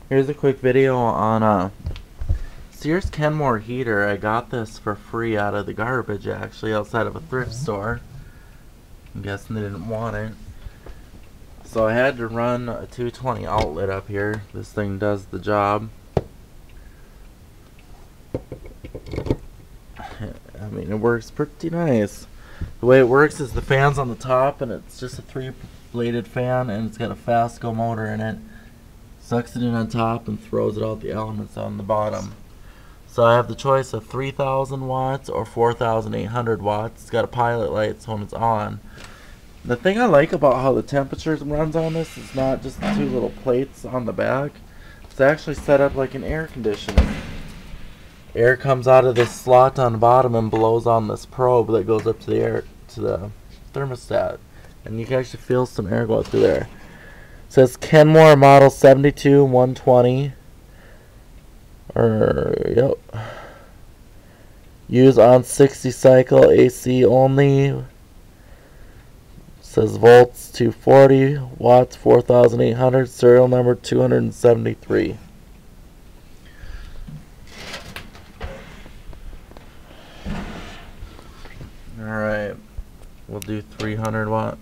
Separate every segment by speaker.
Speaker 1: Here's a quick video on Sears Kenmore heater. I got this for free out of the garbage, actually, outside of a thrift store. I'm guessing they didn't want it. So I had to run a 220 outlet up here. This thing does the job. I mean, it works pretty nice. The way it works is the fan's on the top, and it's just a 3-bladed fan, and it's got a Fastco motor in it. Sucks it in on top and throws it out the elements on the bottom. So I have the choice of 3,000 watts or 4,800 watts. It's got a pilot light so when it's on. The thing I like about how the temperature runs on this is not just the two little plates on the back. It's actually set up like an air conditioner. Air comes out of this slot on the bottom and blows on this probe that goes up to the air to the thermostat, and you can actually feel some air go through there. It says Kenmore model 72120. Yep. Use on 60 cycle AC only. It says volts 240, watts 4,800, serial number 273. Alright, we'll do 300 watts.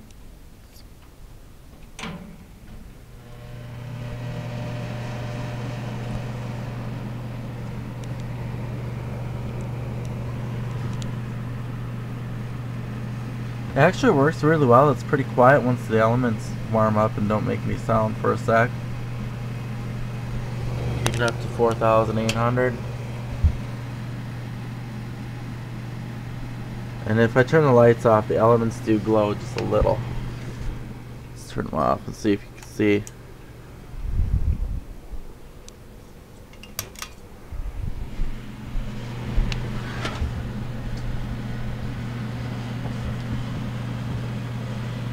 Speaker 1: It actually works really well. It's pretty quiet once the elements warm up and don't make any sound for a sec. Take it up to 4,800. And if I turn the lights off, the elements do glow just a little. Let's turn them off and see if you can see.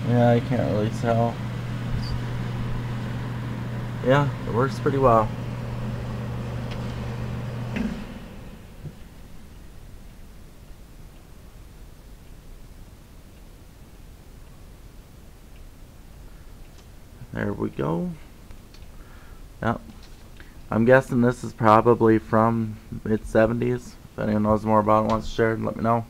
Speaker 1: Yeah, I can't really tell. Yeah, it works pretty well. There we go. Yep. I'm guessing this is probably from mid-70s. If anyone knows more about it, wants to share it, let me know.